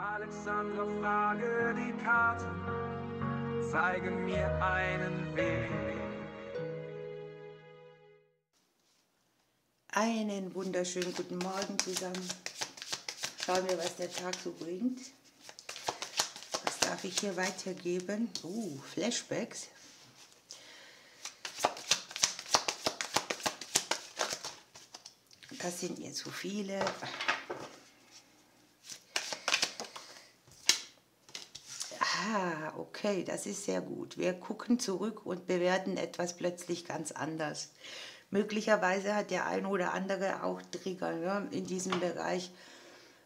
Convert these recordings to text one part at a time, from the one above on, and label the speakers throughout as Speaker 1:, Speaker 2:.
Speaker 1: Alexandra, frage die Karten, zeigen mir einen Weg.
Speaker 2: Einen wunderschönen guten Morgen zusammen. Schauen wir, was der Tag so bringt. Was darf ich hier weitergeben? Flashbacks. Das sind mir zu viele. Okay, das ist sehr gut. Wir gucken zurück und bewerten etwas plötzlich ganz anders. Möglicherweise hat der ein oder andere auch Trigger, ja, in diesem Bereich,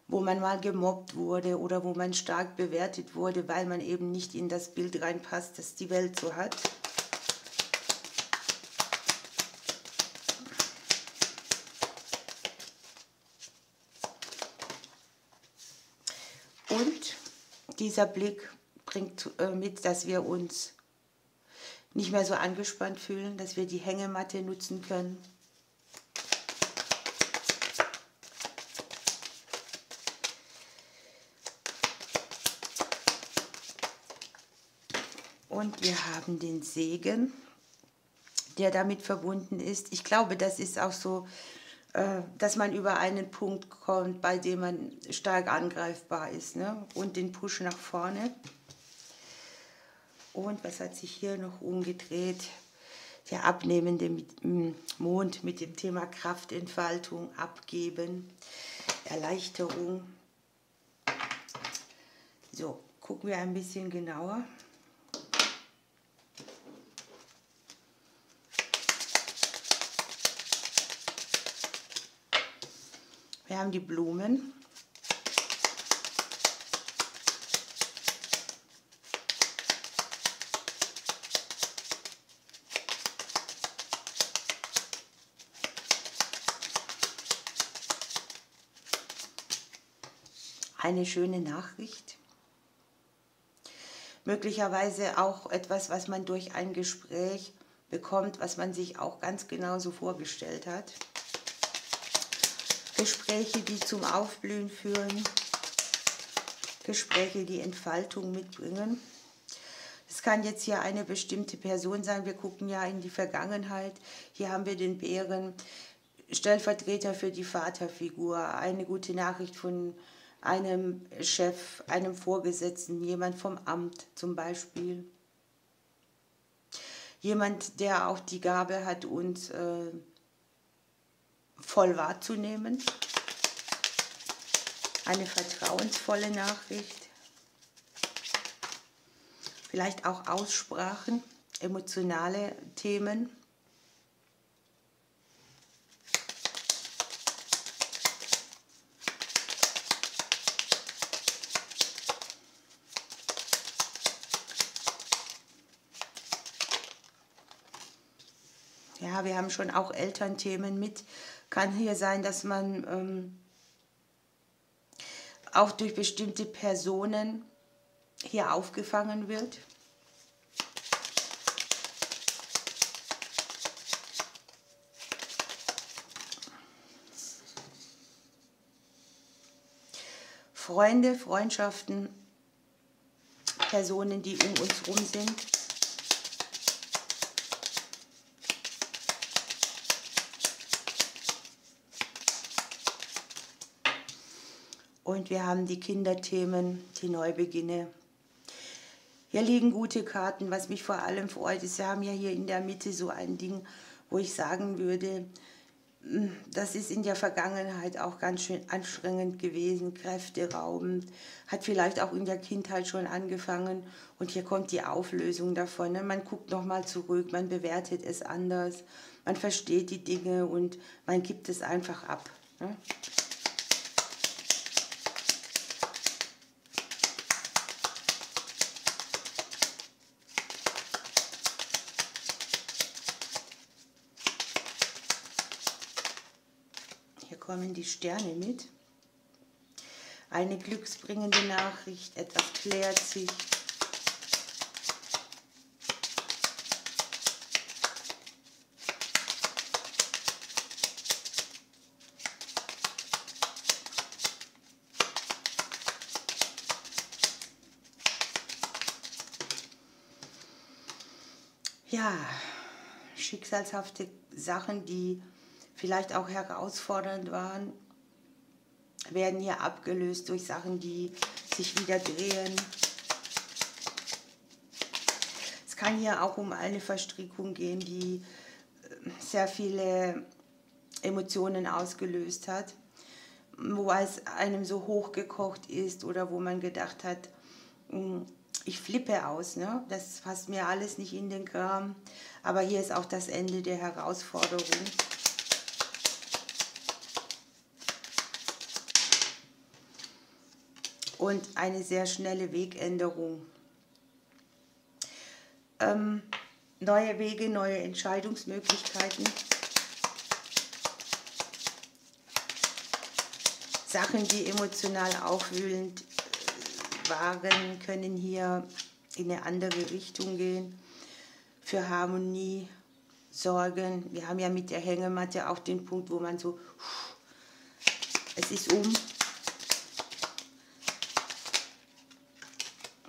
Speaker 2: wo man mal gemobbt wurde oder wo man stark bewertet wurde, weil man eben nicht in das Bild reinpasst, das die Welt so hat. Und dieser Blick bringt mit, dass wir uns nicht mehr so angespannt fühlen, dass wir die Hängematte nutzen können. Und wir haben den Segen, der damit verbunden ist. Ich glaube, das ist auch so, dass man über einen Punkt kommt, bei dem man stark angreifbar ist, ne? Und den Push nach vorne. Und was hat sich hier noch umgedreht? Der abnehmende Mond mit dem Thema Kraftentfaltung, Abgeben, Erleichterung. So, gucken wir ein bisschen genauer. Wir haben die Blumen. Eine schöne Nachricht. Möglicherweise auch etwas, was man durch ein Gespräch bekommt, was man sich auch ganz genauso vorgestellt hat. Gespräche, die zum Aufblühen führen. Gespräche, die Entfaltung mitbringen. Es kann jetzt hier eine bestimmte Person sein. Wir gucken ja in die Vergangenheit. Hier haben wir den Bären, Stellvertreter für die Vaterfigur. Eine gute Nachricht von einem Chef, einem Vorgesetzten, jemand vom Amt zum Beispiel. Jemand, der auch die Gabe hat, uns voll wahrzunehmen. Eine vertrauensvolle Nachricht. Vielleicht auch Aussprachen, emotionale Themen. Ja, wir haben schon auch Elternthemen mit. Kann hier sein, dass man auch durch bestimmte Personen hier aufgefangen wird. Freunde, Freundschaften, Personen, die um uns herum sind. Und wir haben die Kinderthemen, die Neubeginne. Hier liegen gute Karten. Was mich vor allem freut, ist, wir haben ja hier in der Mitte so ein Ding, wo ich sagen würde, das ist in der Vergangenheit auch ganz schön anstrengend gewesen, kräfteraubend, hat vielleicht auch in der Kindheit schon angefangen. Und hier kommt die Auflösung davon. Ne? Man guckt nochmal zurück, man bewertet es anders, man versteht die Dinge und man gibt es einfach ab. Ne? Hier kommen die Sterne mit. Eine glücksbringende Nachricht, etwas klärt sich. Ja, schicksalshafte Sachen, die vielleicht auch herausfordernd waren, werden hier abgelöst durch Sachen, die sich wieder drehen. Es kann hier auch um eine Verstrickung gehen, die sehr viele Emotionen ausgelöst hat, wo es einem so hochgekocht ist oder wo man gedacht hat, ich flippe aus, ne? Das passt mir alles nicht in den Kram. Aber hier ist auch das Ende der Herausforderung. Und eine sehr schnelle Wegänderung. Neue Wege, neue Entscheidungsmöglichkeiten. Sachen, die emotional aufwühlend waren, können hier in eine andere Richtung gehen, für Harmonie sorgen. Wir haben ja mit der Hängematte auch den Punkt, wo man so, es ist um.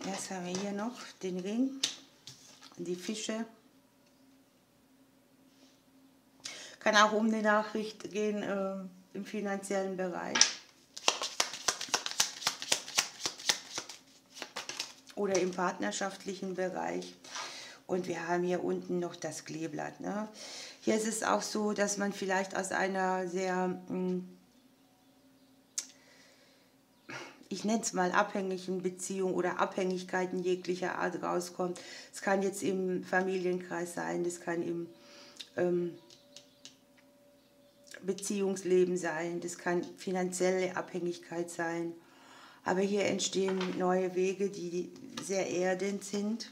Speaker 2: Was haben wir hier noch? Den Ring, die Fische. Kann auch um eine Nachricht gehen im finanziellen Bereich. Oder im partnerschaftlichen Bereich. Und wir haben hier unten noch das Kleeblatt. Ne? Hier ist es auch so, dass man vielleicht aus einer sehr, ich nenne es mal abhängigen Beziehung oder Abhängigkeiten jeglicher Art rauskommt. Es kann jetzt im Familienkreis sein, das kann im Beziehungsleben sein, das kann finanzielle Abhängigkeit sein. Aber hier entstehen neue Wege, die sehr erdend sind,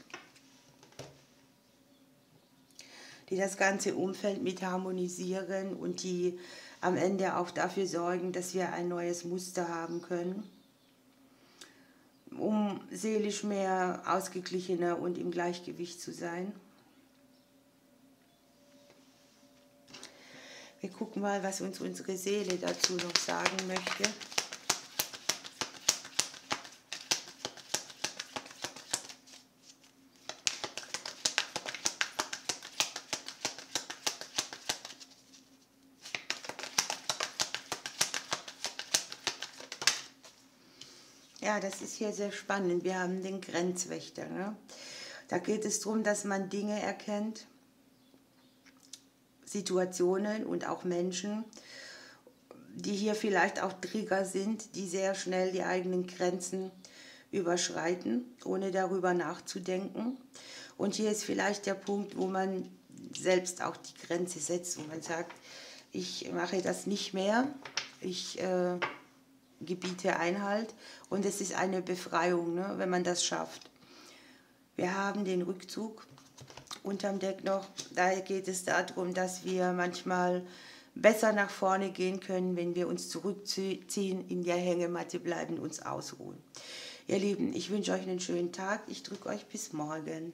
Speaker 2: die das ganze Umfeld mit harmonisieren und die am Ende auch dafür sorgen, dass wir ein neues Muster haben können, um seelisch mehr ausgeglichener und im Gleichgewicht zu sein. Wir gucken mal, was uns unsere Seele dazu noch sagen möchte. Ja, das ist hier sehr spannend. Wir haben den Grenzwächter. Ne? Da geht es darum, dass man Dinge erkennt, Situationen und auch Menschen, die hier vielleicht auch Trigger sind, die sehr schnell die eigenen Grenzen überschreiten, ohne darüber nachzudenken. Und hier ist vielleicht der Punkt, wo man selbst auch die Grenze setzt, wo man sagt, ich mache das nicht mehr, ich gebiete Einhalt, und es ist eine Befreiung, ne, wenn man das schafft. Wir haben den Rückzug unterm Deck noch, da geht es darum, dass wir manchmal besser nach vorne gehen können, wenn wir uns zurückziehen, in der Hängematte bleiben, uns ausruhen. Ihr Lieben, ich wünsche euch einen schönen Tag, ich drücke euch bis morgen.